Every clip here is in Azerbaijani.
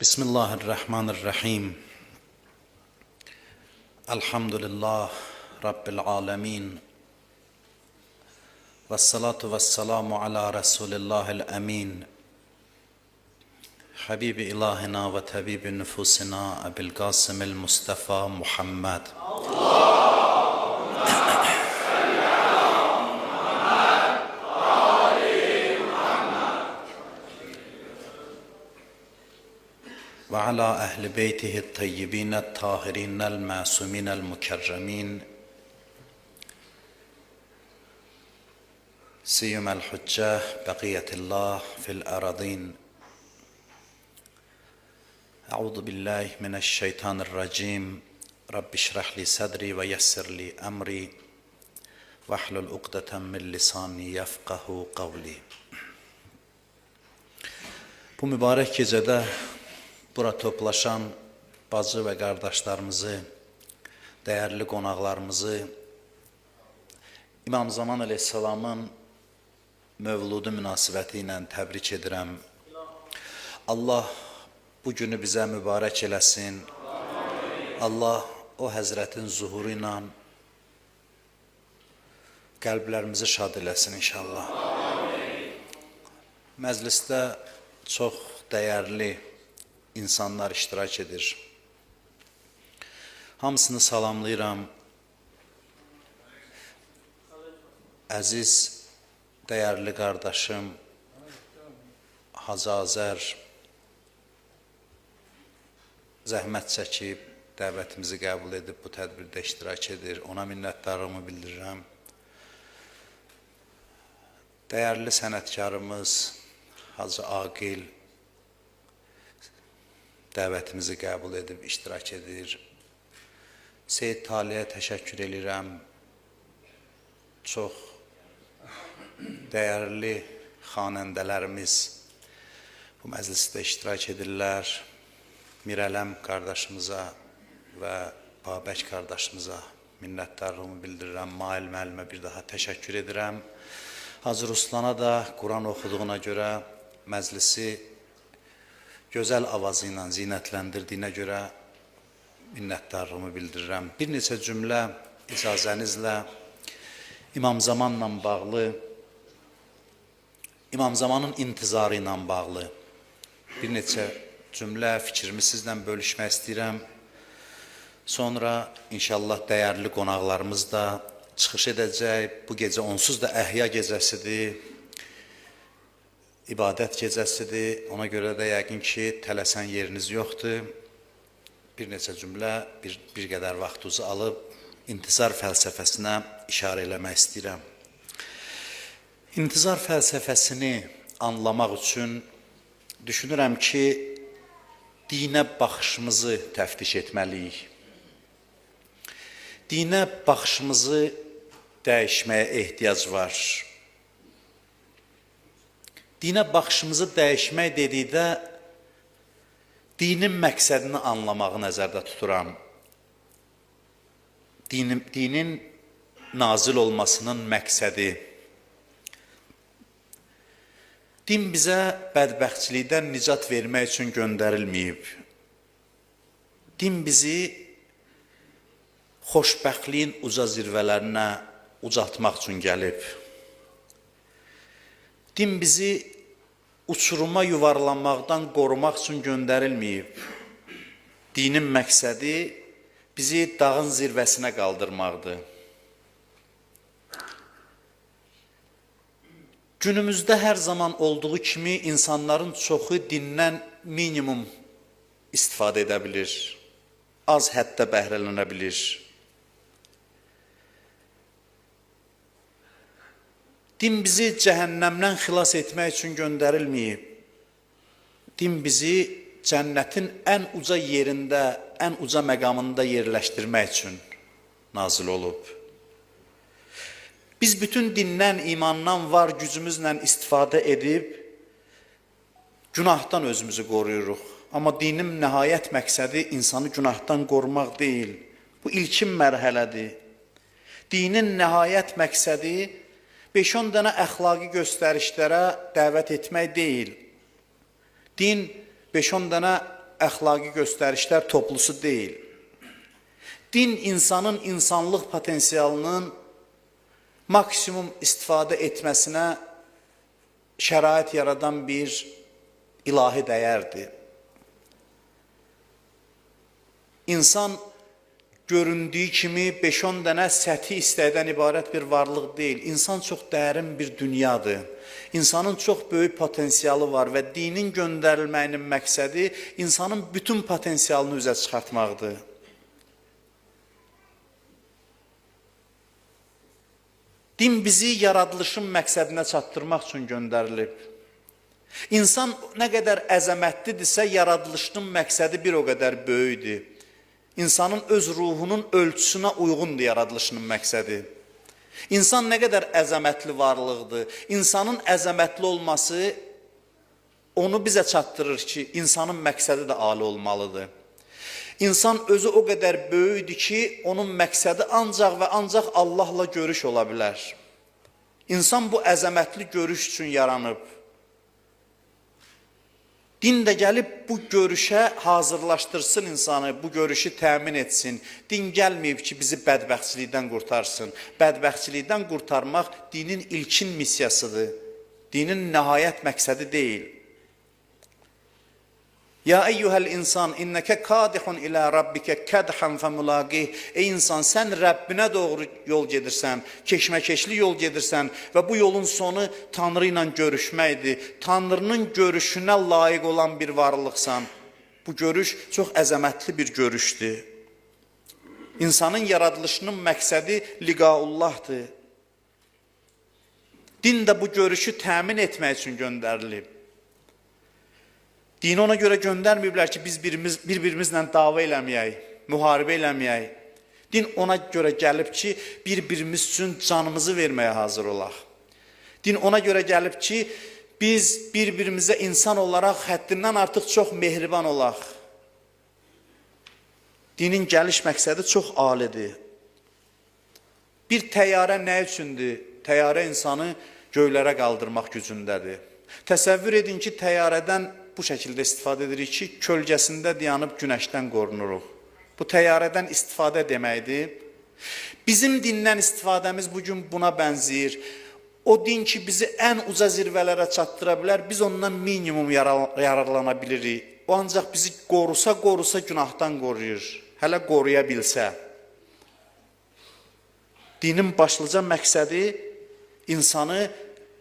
Bismillahirrahmanirrahim. Elhamdülillah Rabbil alemin. Vessalatu vesselamu ala Resulillahil emin. Habibi ilahina ve tabibi nüfusina Ebil Qasimil Mustafa Muhammed. Ve ala ehli beytihi tayyibine tahirinel masuminel mukerremin siyumel huccah beqiyetillah fil aradin. Euzu billahi mineşşeytanirracim. Rabbi şrah li sadri ve yessir li emri vahlul ukdeten min lisani yefkahu kavli. Bu mübarek gecede bura toplaşan bacı ve kardeşlerimizi, değerli qonaqlarımızı İmam Zaman Aleyhisselam'ın mövludu münasibəti ilə təbrik edirəm. Allah bu günü bizə mübarək eləsin. Allah o Həzrətin zuhuru ilə qəlblərimizi şad eləsin inşallah. Məclisdə çox dəyərli insanlar iştirak edir. Hamısını salamlayıram. Əziz, dəyərli qardaşım Hacı Azər zəhmət çəkib, dəvətimizi qəbul edib bu tədbirdə iştirak edir. Ona minnətdarlığımı bildirirəm. Dəyərli sənətkarımız Hacı Aqil dəvətimizi qəbul edib iştirak edir. Seyid Taliyə təşəkkür edirəm. Çox dəyərli xanəndələrimiz bu məclisdə iştirak edirlər. Mirələm qardaşımıza və Babək qardaşımıza minnətdarlığımı bildirirəm. Mail müəllimə bir daha təşəkkür edirəm. Hacı Ruslana da Quran oxuduğuna görə məclisi gözəl avazı ilə zinətləndirdiyinə görə minnətdarlığımı bildirirəm. Bir neçə cümlə icazənizlə İmam Zamanla bağlı, İmam Zamanın intizarı ilə bağlı bir neçə cümlə fikrimi sizlə bölüşmək istəyirəm. Sonra inşallah dəyərli qonaqlarımız da çıxış edəcək. Bu gecə onsuz da əhya gecəsidir. İbadət gecəsidir. Ona görə də yəqin ki, tələsən yeriniz yoxdur. Bir neçə cümlə, bir qədər vaxtınızı alıb intizar fəlsəfəsinə işarə eləmək istəyirəm. İntizar fəlsəfəsini anlamaq üçün düşünürəm ki, dinə baxışımızı təftiş etməliyik. Dinə baxışımızı dəyişməyə ehtiyac var. Dinə baxışımızı dəyişmək dedikdə dinin məqsədini anlamağı nəzərdə tuturam. Dinin nazil olmasının məqsədi. Din bizə bədbəxtçilikdən nicat vermək üçün göndərilməyib. Din bizi xoşbəxtliyin uca zirvələrinə ucaltmaq üçün gəlib. Din bizi uçuruma yuvarlanmaqdan qorumaq üçün göndərilməyib. Dinin məqsədi bizi dağın zirvəsinə qaldırmaqdır. Günümüzdə hər zaman olduğu kimi insanların çoxu dindən minimum istifadə edə bilir. Az həddə bəhrələnə bilir. Din bizi cəhənnəmdən xilas etmək üçün göndərilməyib. Din bizi cənnətin ən uca yerində, ən uca məqamında yerləşdirmək üçün nazil olub. Biz bütün dindən, imandan var gücümüzlə istifadə edib, günahdan özümüzü qoruyuruq. Amma dinin nəhayət məqsədi insanı günahdan qorumaq deyil. Bu ilkin mərhələdir. Dinin nəhayət məqsədi 5-10 dənə əxlaqi göstərişlərə dəvət etmək deyil. Din 5-10 dənə əxlaqi göstərişlər toplusu deyil. Din insanın insanlıq potensialının maksimum istifadə etməsinə şərait yaradan bir ilahi dəyərdir. İnsan göründüyü kimi 5-10 dənə səthi istəkdən ibarət bir varlıq deyil. İnsan çox dərin bir dünyadır. İnsanın çox böyük potensialı var və dinin göndərilməyinin məqsədi insanın bütün potensialını üzə çıxartmaqdır. Din bizi yaradılışın məqsədinə çatdırmaq üçün göndərilib. İnsan nə qədər əzəmətlidirsə, yaradılışının məqsədi bir o qədər böyükdür. İnsanın öz ruhunun ölçüsünə uyğundur yaradılışının məqsədi. İnsan nə qədər əzəmətli varlıqdır. İnsanın əzəmətli olması onu bizə çatdırır ki, insanın məqsədi də ali olmalıdır. İnsan özü o qədər böyükdür ki, onun məqsədi ancaq və ancaq Allahla görüş ola bilər. İnsan bu əzəmətli görüş üçün yaranıb. Din də gəlib bu görüşə hazırlaşdırsın insanı, bu görüşü təmin etsin. Din gəlməyib ki, bizi bədbəxtçilikdən qurtarsın. Bədbəxtçilikdən qurtarmaq dinin ilkin missiyasıdır. Dinin nəhayət məqsədi deyil. Ya eyyuhəl insan, innəkə kadihun ilə rabbikə kədhən fəmulaqih. Ey insan, sən Rəbbinə doğru yol gedirsən, keşməkeşli yol gedirsən və bu yolun sonu Tanrı ilə görüşməkdir. Tanrının görüşünə layiq olan bir varlıqsan. Bu görüş çox əzəmətli bir görüşdür. İnsanın yaradılışının məqsədi liqaullahdır. Din də bu görüşü təmin etmək üçün göndərilib. Dini ona görə göndərməyiblər ki, biz bir-birimizlə dava eləməyək, müharibə eləməyək. Din ona görə gəlib ki, bir-birimiz üçün canımızı verməyə hazır olaq. Din ona görə gəlib ki, biz bir-birimizə insan olaraq həddindən artıq çox mehriban olaq. Dinin gəliş məqsədi çox alidir. Bir təyyarə nə üçündür? Təyyarə insanı göylərə qaldırmaq gücündədir. Təsəvvür edin ki, təyyarədən bu şəkildə istifadə edirik ki, kölgəsində dayanıb günəşdən qorunuruq. Bu təyyarədən istifadə deməkdir. Bizim dindən istifadəmiz bugün buna bənzəyir. O din ki, bizi ən uca zirvələrə çatdıra bilər, biz ondan minimum yararlana bilirik. O ancaq bizi qorusa günahdan qoruyur. Hələ qoruya bilsə. Dinin başlıca məqsədi insanı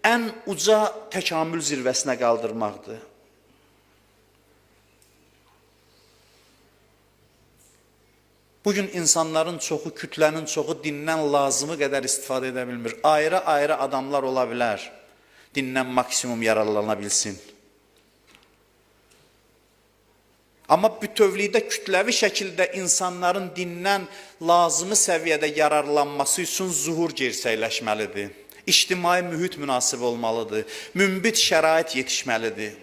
ən uca təkamül zirvəsinə qaldırmaqdır. Bugün insanların çoxu, kütlənin çoxu dindən lazımı qədər istifadə edə bilmir. Ayrı-ayrı adamlar ola bilər, dindən maksimum yararlana bilsin. Amma bütövlükdə kütləvi şəkildə insanların dindən lazımı səviyyədə yararlanması üçün zuhur gersəkləşməlidir. İctimai mühit münasib olmalıdır, münbit şərait yetişməlidir.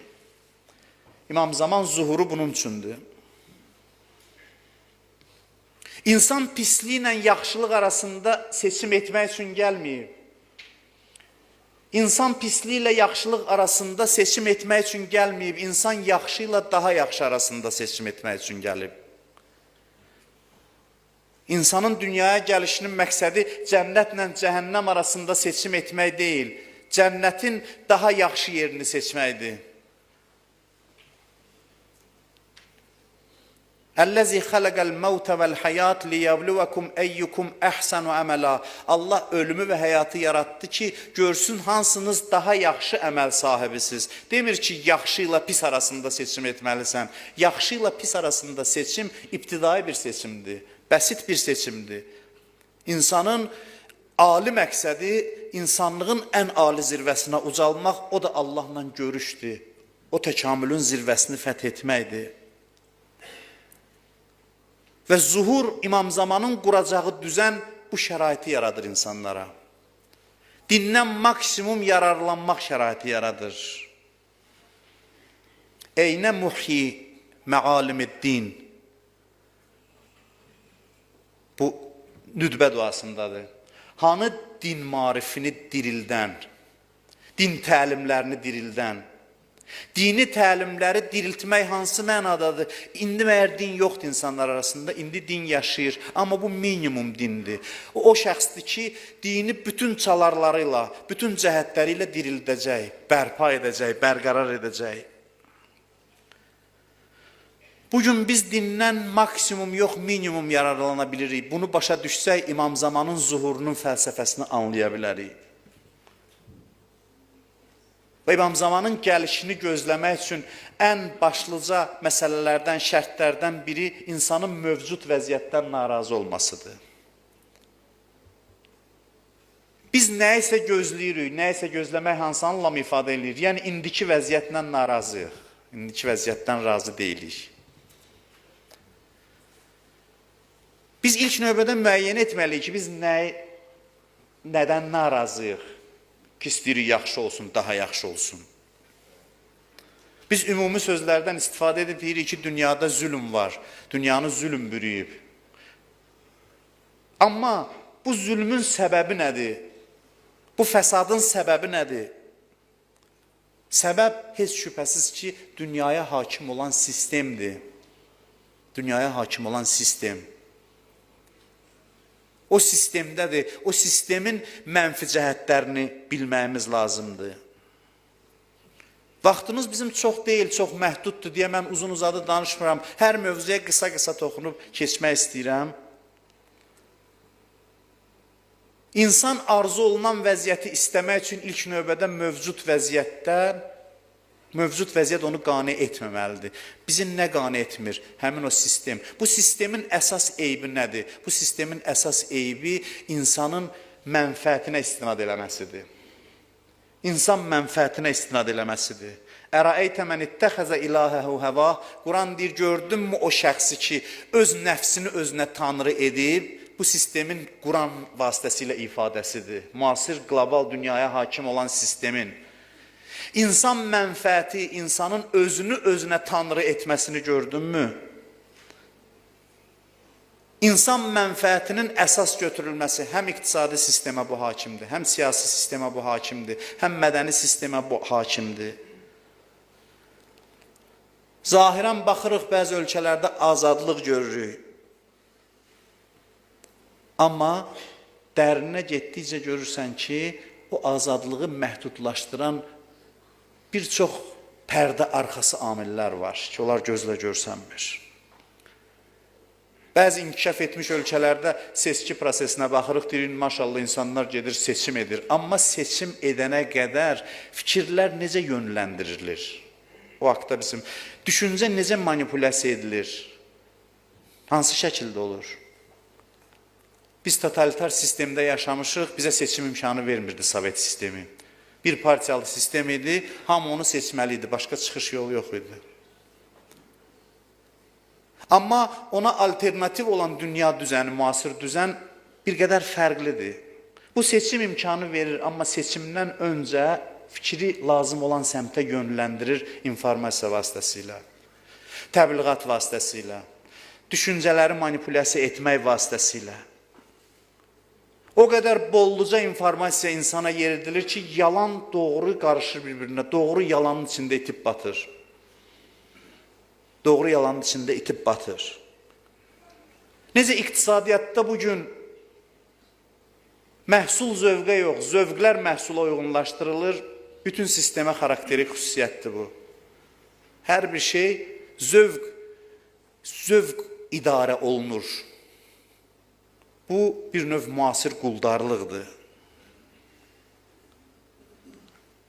İmam Zaman zuhuru bunun üçündür. İnsan pisliyi ilə yaxşılıq arasında seçim etmək üçün gəlməyib. İnsan pisliyi ilə yaxşılıq arasında seçim etmək üçün gəlməyib. İnsan yaxşı ilə daha yaxşı arasında seçim etmək üçün gəlib. İnsanın dünyaya gəlişinin məqsədi cənnətlə cəhənnəm arasında seçim etmək deyil. Cənnətin daha yaxşı yerini seçməkdir. Əl-ləzi xələqəl məvtə vəl-həyat liyəvlüvəkum əyyukum əhsənu əmələ. Allah ölümü və həyatı yaratdı ki, görsün hansınız daha yaxşı əməl sahibisiz. Demir ki, yaxşı ilə pis arasında seçim etməlisən. Yaxşı ilə pis arasında seçim ibtidai bir seçimdir, bəsit bir seçimdir. İnsanın ali məqsədi, insanlığın ən ali zirvəsinə ucalmaq, o da Allahla görüşdür. O təkamülün zirvəsini fəth etməkdir. Və zuhur İmam Zamanın quracağı düzən bu şəraiti yaradır insanlara. Dindən maksimum yararlanmaq şəraiti yaradır. Eynə muhyi məalimid-din. Bu nüdbə duasındadır. Hanı din marifini dirildən, din təlimlərini dirildən, Dini təlimləri diriltmək hansı mənadadır? İndi məyər din yoxdur insanlar arasında, indi din yaşayır. Amma bu minimum dindir. O şəxsdir ki, dini bütün çalarlarıyla, bütün cəhətləri ilə dirildəcək, bərpa edəcək, bərqərar edəcək. Bugün biz dindən maksimum yox, minimum yararlana bilirik. Bunu başa düşsək, İmam Zamanın zuhurunun fəlsəfəsini anlaya bilərik. Və İmam Zamanın gəlişini gözləmək üçün ən başlıca məsələlərdən, şərtlərdən biri insanın mövcud vəziyyətdən narazı olmasıdır. Biz nəyisə gözləyirik, nəyisə gözləmək hansı anlam ifadə edir? Yəni, indiki vəziyyətlə narazıyıq, indiki vəziyyətdən razı deyilik. Biz ilk növbədə müəyyən etməliyik ki, biz nədən narazıyıq? Ki, istəyirik yaxşı olsun, daha yaxşı olsun. Biz ümumi sözlərdən istifadə edib deyirik ki, dünyada zülm var, dünyanı zülm bürüyüb. Amma bu zülmün səbəbi nədir? Bu fəsadın səbəbi nədir? Səbəb heç şübhəsiz ki, dünyaya hakim olan sistemdir. Dünyaya hakim olan sistem. O sistemdədir, o sistemin mənfi cəhətlərini bilməyimiz lazımdır. Vaxtımız bizim çox deyil, çox məhduddur deyə mən uzun uzadı danışmıram. Hər mövzuya qısa-qısa toxunub keçmək istəyirəm. İnsan arzu olunan vəziyyəti istəmək üçün ilk növbədə mövcud vəziyyət onu qane etməməlidir. Bizi nə qane etmir? Həmin o sistem. Bu sistemin əsas eybi nədir? Bu sistemin əsas eybi insanın mənfəətinə istinad eləməsidir. İnsan mənfəətinə istinad eləməsidir. Ərəeytə mən ittəxəzə ilahəhu həva. Quran deyir, gördünmü o şəxsi ki, öz nəfsini özünə tanrı edib, bu sistemin Quran vasitəsilə ifadəsidir. Müasir qlobal dünyaya hakim olan sistemin. İnsan mənfəəti, insanın özünü özünə tanrı etməsini gördünmü? İnsan mənfəətinin əsas götürülməsi həm iqtisadi sistemə bu hakimdir, həm siyasi sistemə bu hakimdir, həm mədəni sistemə bu hakimdir. Zahirən baxırıq, bəzi ölkələrdə azadlıq görürük. Amma dərinə getdikcə görürsən ki, o azadlığı məhdudlaşdıran bir çox pərdə arxası amillər var ki, onlar gözlə görsənmir. Bəzi inkişaf etmiş ölkələrdə seçki prosesinə baxırıq, deyirik, maşallah insanlar gedir, seçim edir. Amma seçim edənə qədər fikirlər necə yönləndirilir? O haqda bizim düşüncə necə manipulyasiya edilir? Hansı şəkildə olur? Biz totalitar sistemdə yaşamışıq, bizə seçim imkanı vermirdi Sovet sistemi. Bir partiyalı sistem idi, hamı onu seçməli idi, başqa çıxış yolu yox idi. Amma ona alternativ olan dünya düzəni, müasir düzən bir qədər fərqlidir. Bu seçim imkanı verir, amma seçimdən öncə fikri lazım olan səmtə yönləndirir informasiya vasitəsilə, təbliğat vasitəsilə, düşüncələri manipulyasiya etmək vasitəsilə. O qədər bolluca informasiya insana yeridilir ki, yalan, doğru qarışır bir-birinə, doğru yalanın içində itib batır. Doğru yalanın içində itib batır. Necə iqtisadiyyatda bugün məhsul zövqə yox, zövqlər məhsula uyğunlaşdırılır, bütün sistemə xarakterik xüsusiyyətdir bu. Hər bir şey zövq idarə olunur. Bu bir növ müasir quldarlıqdır.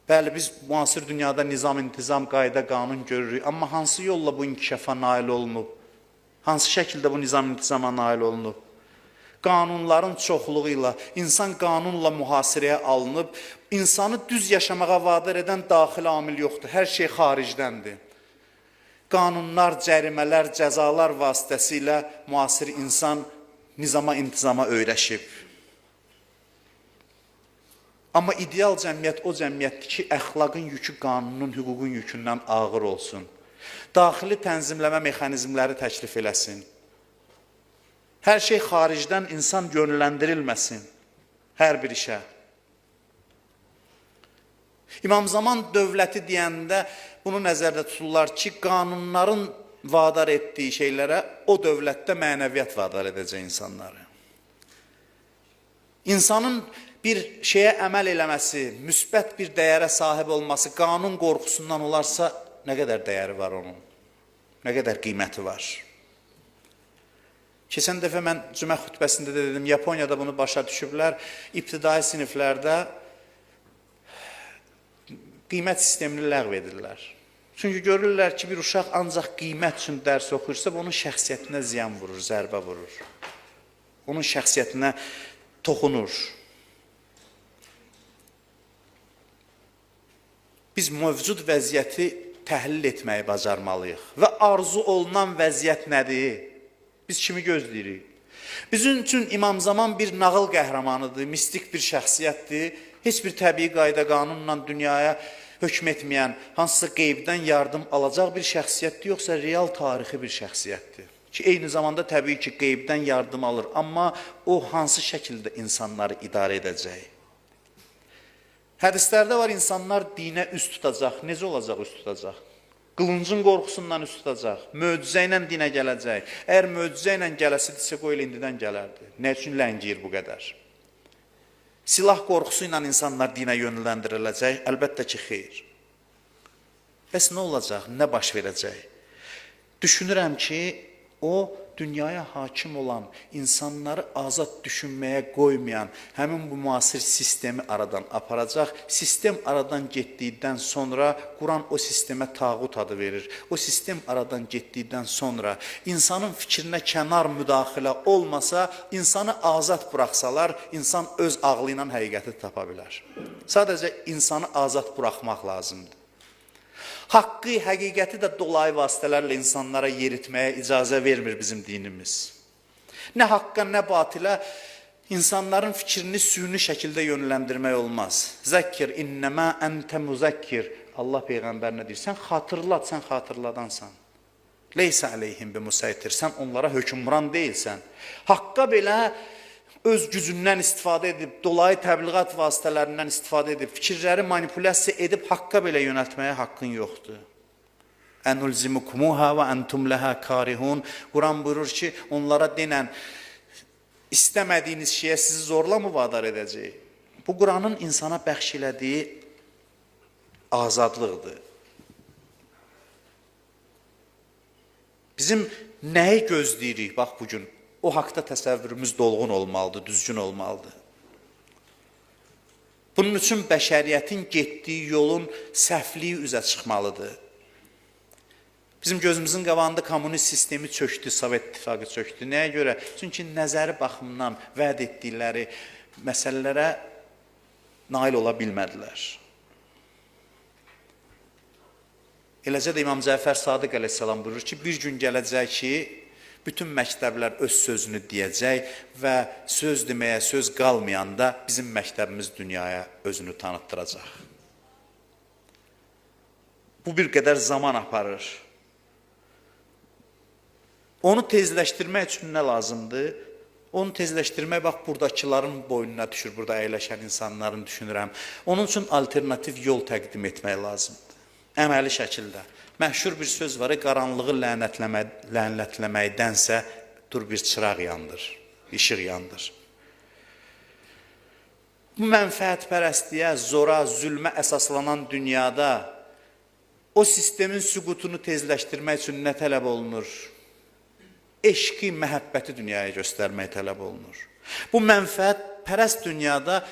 Bəli, biz müasir dünyada nizam, intizam, qayda, qanun görürük. Amma hansı yolla bu inkişafa nail olunub? Hansı şəkildə bu nizam, intizama nail olunub? Qanunların çoxluğu ilə, insan qanunla mühasirəyə alınıb, insanı düz yaşamağa vadar edən daxili amil yoxdur. Hər şey xaricdəndir. Qanunlar, cərimələr, cəzalar vasitəsilə müasir insan nizama, intizama öyrəşib. Amma ideal cəmiyyət o cəmiyyətdir ki, əxlaqın yükü qanunun, hüququn yükündən ağır olsun. Daxili tənzimləmə mexanizmləri təklif eləsin. Hər şey xaricdən insan yönləndirilməsin, hər bir işə. İmam Zaman dövləti deyəndə bunu nəzərdə tuturlar ki, qanunların vadar etdiyi şeylərə o dövlətdə mənəviyyat vadar edəcək insanları. İnsanın bir şeyə əməl eləməsi, müsbət bir dəyərə sahib olması qanun qorxusundan olarsa, nə qədər dəyəri var onun, nə qədər qiyməti var. Keçən dəfə mən cümə xütbəsində də dedim, Yaponiyada bunu başa düşüblər, ibtidai siniflərdə qiymət sistemini ləğv edirlər. Çünki görürlər ki, bir uşaq ancaq qiymət üçün dərs oxuyursa, onun şəxsiyyətinə ziyan vurur, zərbə vurur. Onun şəxsiyyətinə toxunur. Biz mövcud vəziyyəti təhlil etməyi bacarmalıyıq. Və arzu olunan vəziyyət nədir? Biz kimi gözləyirik? Bizim üçün İmam Zaman bir nağıl qəhrəmanıdır, mistik bir şəxsiyyətdir. Heç bir təbii qayda qanunla dünyaya hökm etməyən, hansısa qeybdən yardım alacaq bir şəxsiyyətdir, yoxsa real tarixi bir şəxsiyyətdir. Ki, eyni zamanda təbii ki, qeybdən yardım alır, amma o hansı şəkildə insanları idarə edəcək? Hədislərdə var, insanlar dinə üst tutacaq. Necə olacaq üst tutacaq? Qılıncın qorxusundan üst tutacaq. Möcüzə ilə dinə gələcək. Əgər möcüzə ilə gələsidirsə, qoy indidən gələrdi. Nə üçün ləngiyir bu qədər? Silah qorxusu ilə insanlar dinə yönləndiriləcək, əlbəttə ki, xeyr. Bəs nə olacaq, nə baş verəcək? Düşünürəm ki, o dünyaya hakim olan, insanları azad düşünməyə qoymayan, həmin bu müasir sistemi aradan aparacaq. Sistem aradan getdikdən sonra Quran o sistemə tağut adı verir. O sistem aradan getdikdən sonra insanın fikrinə kənar müdaxilə olmasa, insanı azad buraxsalar, insan öz ağlı ilə həqiqəti tapa bilər. Sadəcə insanı azad buraxmaq lazımdır. Haqqı, həqiqəti də dolayı vasitələrlə insanlara yeritməyə icazə vermir bizim dinimiz. Nə haqqa, nə batilə insanların fikrini süni şəkildə yönləndirmək olmaz. Zəkkir, innəmə əntə müzəkkir. Allah Peyğəmbərinə deyir, sən xatırlat, sən xatırladansan. Leysə əleyhim bimusaytir, sən onlara hökmran deyilsən. Haqqa belə öz gücündən istifadə edib, dolayı təbliğat vasitələrindən istifadə edib, fikirləri manipulyasiya edib, haqqa belə yönəltməyə haqqın yoxdur. Ənulzimukumuha və əntum ləhə karihun. Quran buyurur ki, onlara denən, istəmədiyiniz şeyə sizi zorla mı vadar edəcək? Bu, Quranın insana bəxş elədiyi azadlıqdır. Bizim nəyi gözləyirik, bax bugün? O haqda təsəvvürümüz dolğun olmalıdır, düzgün olmalıdır. Bunun üçün bəşəriyyətin getdiyi yolun səhvliyi üzə çıxmalıdır. Bizim gözümüzün qabağında kommunist sistemi çöktü, Sovet İttifaqı çöktü. Nəyə görə? Çünki nəzəri baxımından vəd etdikləri məsələlərə nail ola bilmədilər. Eləcə də İmam Cəfər Sadiq əleyhissalam buyurur ki, bir gün gələcək ki, bütün məktəblər öz sözünü deyəcək və söz deməyə söz qalmayanda bizim məktəbimiz dünyaya özünü tanıtdıracaq. Bu bir qədər zaman aparır. Onu tezləşdirmək üçün nə lazımdır? Onu tezləşdirmək, bax, buradakıların boynuna düşür, burada əyləşən insanların düşünürəm. Onun üçün alternativ yol təqdim etmək lazımdır. Əməli şəkildə. Məşhur bir söz var, qaranlığı lənətləməkdənsə dur bir çıraq yandır, işıq yandır. Bu mənfəətpərəstliyə, zora, zülmə əsaslanan dünyada o sistemin süqutunu tezləşdirmək üçün nə tələb olunur? Eşqi, məhəbbəti dünyaya göstərmək tələb olunur. Bu mənfəətpərəst dünyada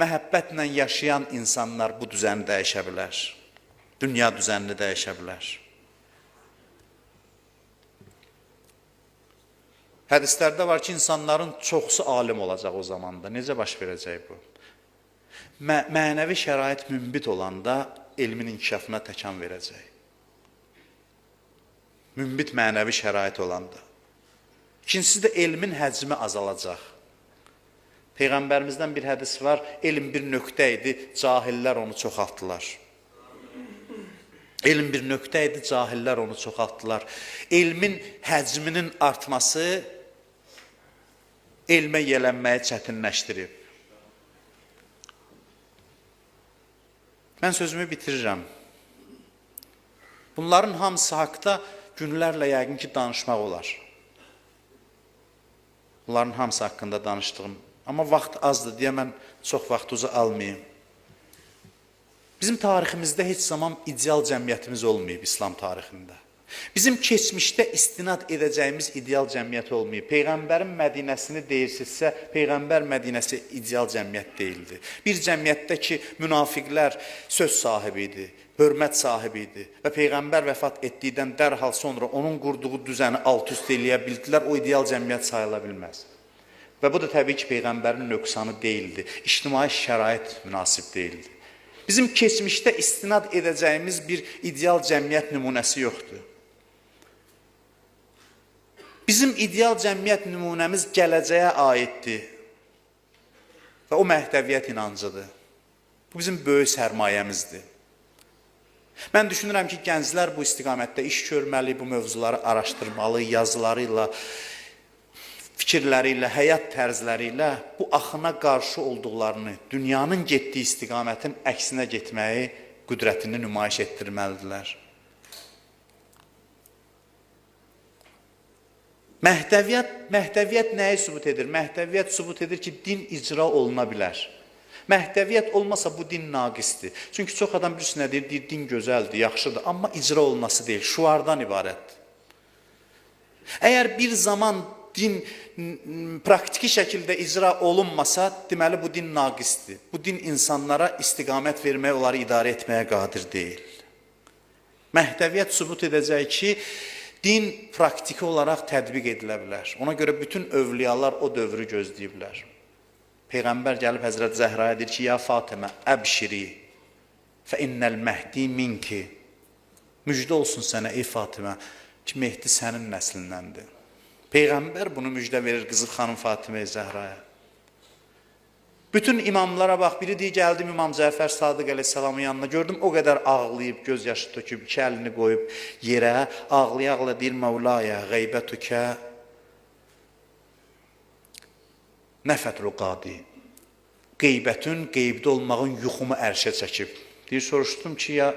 məhəbbətlə yaşayan insanlar bu düzəni dəyişə bilər. Dünya düzənini dəyişə bilər. Hədislərdə var ki, insanların çoxsu alim olacaq o zamanda. Necə baş verəcək bu? Mənəvi şərait münbit olanda elmin inkişafına təkan verəcək. Münbit mənəvi şərait olanda. İkincisi də elmin həcmi azalacaq. Peyğəmbərimizdən bir hədis var, elm bir nöqtə idi, cahillər onu çoxaltdılar. Elm bir nöqtə idi, cahillər onu çoxaltdılar. Elmin həcminin artması elmə yiyələnməyi çətinləşdirib. Mən sözümü bitirirəm. Bunların hamısı haqda günlərlə yəqin ki, danışmaq olar. Bunların hamısı haqqında danışdığım. Amma vaxt azdır deyə mən çox vaxtınızı almayayım. Bizim tariximizdə heç zaman ideal cəmiyyətimiz olmayıb İslam tarixində. Bizim keçmişdə istinad edəcəyimiz ideal cəmiyyət olmayıb. Peyğəmbərin Mədinəsini deyirsinizsə, Peyğəmbər Mədinəsi ideal cəmiyyət deyildi. Bir cəmiyyətdə ki, münafiqlər söz sahibi idi, hörmət sahibi idi və Peyğəmbər vəfat etdikdən dərhal sonra onun qurduğu düzəni alt-üst eləyə bildilər, o ideal cəmiyyət sayıla bilməz. Və bu da təbii ki, Peyğəmbərin nöqsanı deyildi, ictimai şərait münasib deyildi. Bizim keçmişdə istinad edəcəyimiz bir ideal cəmiyyət nümunəsi yoxdur. Bizim ideal cəmiyyət nümunəmiz gələcəyə aiddir və o məhdəviyyət inancıdır. Bu bizim böyük sərmayəmizdir. Mən düşünürəm ki, gənclər bu istiqamətdə iş görməli, bu mövzuları araşdırmalı, yazıları ilə, fikirləri ilə, həyat tərzləri ilə bu axına qarşı olduqlarını, dünyanın getdiyi istiqamətin əksinə getməyi qüdrətini nümayiş etdirməlidirlər. Məhdəviyyət nəyi sübut edir? Məhdəviyyət sübut edir ki, din icra oluna bilər. Məhdəviyyət olmasa bu din naqisdir. Çünki çox adam bir nə deyir, din gözəldir, yaxşıdır, amma icra olunması deyil, şuardan ibarətdir. Əgər bir zaman din praktiki şəkildə icra olunmasa, deməli bu din naqisdir. Bu din insanlara istiqamət verməyə, onları idarə etməyə qadir deyil. Məhdəviyyət sübut edəcək ki, din praktiki olaraq tətbiq edilə bilər. Ona görə bütün övliyalar o dövrü gözləyiblər. Peyğəmbər gəlib Həzrət Zəhraya deyir ki, ya Fatimə, əbşiri, fə innəl məhdi minki. Müjdə olsun sənə, ey Fatimə, ki, Mehdi sənin nəslindəndir. Peyğəmbər bunu müjdə verir qızı xanım Fatimə Zəhraya. Bütün imamlara bax, biri deyir, gəldim İmam Cəfər Sadiq əleyhissalamın yanına, gördüm o qədər ağlayıb, göz yaşı töküb, iki əlini qoyub yerə, ağlaya-ağlaya deyir, Mevlaya, qeybətükə, nəfətru qadi, qeybətün, qeybdə olmağın yuxumu ərşə çəkib. Deyir, soruşdum ki, ya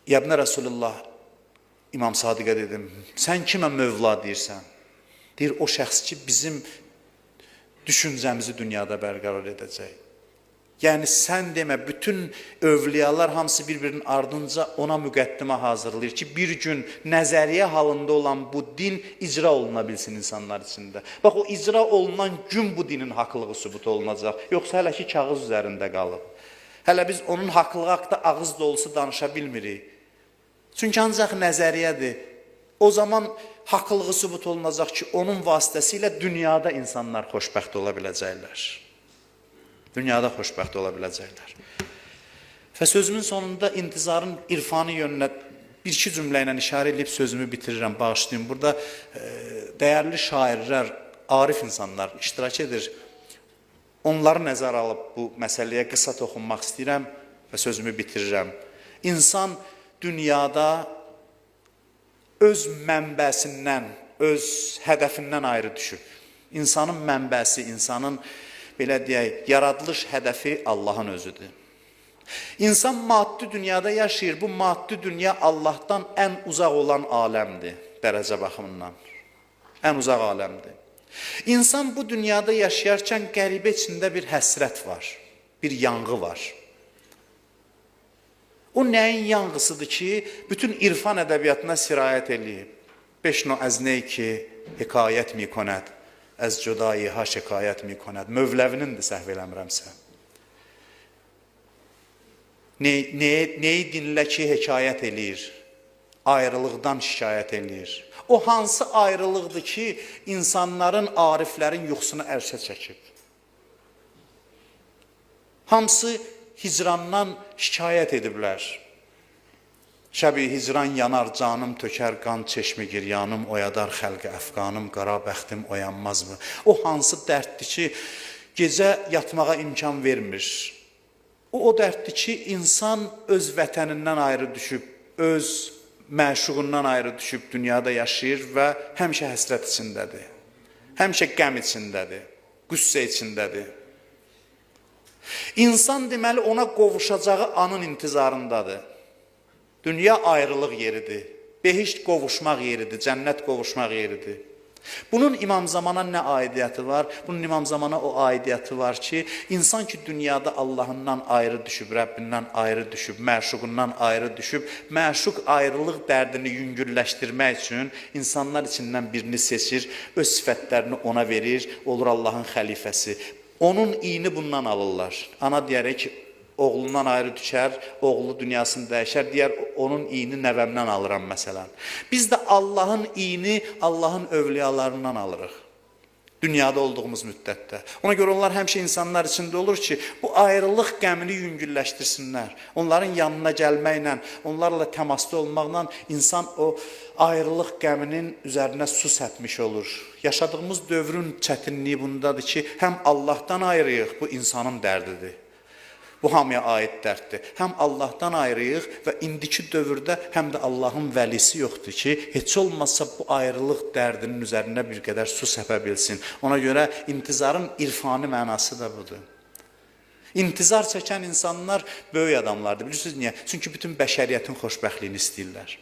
İbn Rasulullah, İmam Sadiqə dedim, sən kimə Mövla deyirsən? Deyir, o şəxs ki, bizim düşüncəmizi dünyada bərqərar edəcək. Yəni, sən demə, bütün övliyalar hamısı bir-birinin ardınca ona müqəddimə hazırlayır ki, bir gün nəzəriyyə halında olan bu din icra oluna bilsin insanlar içində. Bax, o icra olunan gün bu dinin haqlığı sübut olunacaq. Yoxsa hələ ki, kağız üzərində qalıb. Hələ biz onun haqlığı haqda ağız dolusu danışa bilmirik. Çünki ancaq nəzəriyyədir. O zaman haqlılığı sübut olunacaq ki, onun vasitəsilə dünyada insanlar xoşbəxt ola biləcəklər. Dünyada xoşbəxt ola biləcəklər. Və sözümün sonunda intizarın irfani yönünə bir-iki cümlə ilə işarə edib sözümü bitirirəm, bağışlayayım. Burada dəyərli şairlər, arif insanlar iştirak edir. Onları nəzərə alıb bu məsələyə qısa toxunmaq istəyirəm və sözümü bitirirəm. İnsan dünyada öz mənbəsindən, öz hədəfindən ayrı düşüb. İnsanın mənbəsi, insanın, belə deyək, yaradılış hədəfi Allahın özüdür. İnsan maddi dünyada yaşayır. Bu maddi dünya Allahdan ən uzaq olan aləmdir, dərəcə baxımından. Ən uzaq aləmdir. İnsan bu dünyada yaşayarkən qəribə içində bir həsrət var, bir yanğı var. O nəyin yanğısıdır ki, bütün irfan ədəbiyyatına sirayət eləyib. Beşno əz ney ki, hekayət mi konəd, əz cüdayi ha şekayət mi konəd. Mövləvinindir, səhv eləmirəmsə. Neyi dinlə ki, hekayət eləyir, ayrılıqdan şikayət eləyir. O hansı ayrılıqdır ki, insanların, ariflərin yuxusunu ərşə çəkib. Hamısı hicrandan şikayət ediblər. Şəbi hicran yanar, canım tökər, qan çeşmi giryanım, oyadar xəlqə əfqanım, qara bəxtim oyanmazmı? O hansı dərddir ki, gecə yatmağa imkan vermir. O dərddir ki, insan öz vətənindən ayrı düşüb, öz məşuqundan ayrı düşüb dünyada yaşayır və həmişə həsrət içindədir. Həmişə qəm içindədir, qüssə içindədir. İnsan deməli ona qovuşacağı anın intizarındadır. Dünya ayrılıq yeridir. Behişt qovuşmaq yeridir, cənnət qovuşmaq yeridir. Bunun İmam Zamana nə aidiyyəti var? Bunun İmam Zamana o aidiyyəti var ki, insan ki dünyada Allahından ayrı düşüb, Rəbbindən ayrı düşüb, məşuqundan ayrı düşüb, məşuq ayrılıq dərdini yüngülləşdirmək üçün insanlar içindən birini seçir, öz sifətlərini ona verir, olur Allahın xəlifəsi. Onun iyini bundan alırlar. Ana deyərək ki, oğlundan ayrı düşər, oğlu dünyasını dəyişər, deyər onun iyini nəvəmdən alıram məsələn. Biz də Allahın iyini Allahın övliyalarından alırıq. Dünyada olduğumuz müddətdə. Ona görə onlar həmişə insanlar içində olur ki, bu ayrılıq qəmini yüngülləşdirsinlər. Onların yanına gəlməklə, onlarla təmasda olmaqla insan o ayrılıq qəminin üzərinə su səpmiş olur. Yaşadığımız dövrün çətinliyi bundadır ki, həm Allahdan ayrıyıq, bu insanın dərdidir. Bu hamıya aid dərddir. Həm Allahdan ayrıyıq və indiki dövrdə həm də Allahın vəlisi yoxdur ki, heç olmazsa bu ayrılıq dərdinin üzərində bir qədər su səpə bilsin. Ona görə intizarın irfani mənası da budur. İntizar çəkən insanlar böyük adamlardır. Bilirsiniz niyə? Çünki bütün bəşəriyyətin xoşbəxtliyini istəyirlər.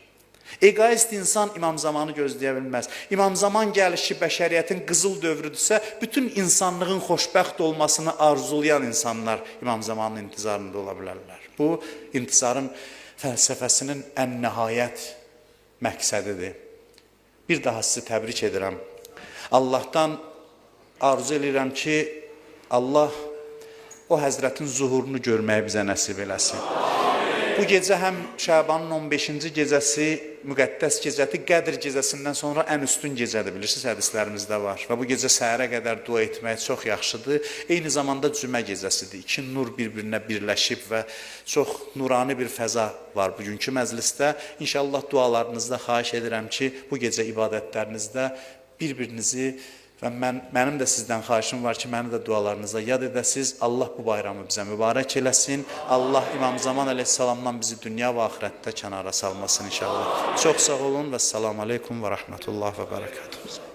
Egoist insan İmam Zamanı gözləyə bilməz. İmam Zaman gəlişi bəşəriyyətin qızıl dövrüdürsə, bütün insanlığın xoşbəxt olmasını arzulayan insanlar İmam Zamanın intizarında ola bilərlər. Bu, intizarın fəlsəfəsinin ən nəhayət məqsədidir. Bir daha sizi təbrik edirəm. Allahdan arzu edirəm ki, Allah o həzrətin zuhurunu görməyi bizə nəsib eləsin. Bu gecə həm Şabanın 15-ci gecəsi, müqəddəs gecədir, Qədr gecəsindən sonra ən üstün gecədir, bilirsiniz, hədislərimizdə var. Və bu gecə səhərə qədər dua etmək çox yaxşıdır. Eyni zamanda cümə gecəsidir. İki nur bir-birinə birləşib və çox nurani bir fəza var bugünkü məclisdə. İnşallah dualarınızda xahiş edirəm ki, bu gecə ibadətlərinizdə bir-birinizi və mənim də sizdən xahişim var ki, məni də dualarınıza yad edəsiniz. Allah bu bayramı bizə mübarək eləsin. Allah İmam Zaman əleyhissalamdan bizi dünya və axirətdə kənara salmasın inşallah. Çox sağ olun və selamun aleyküm və rəhmətullah və bərəkatuhu.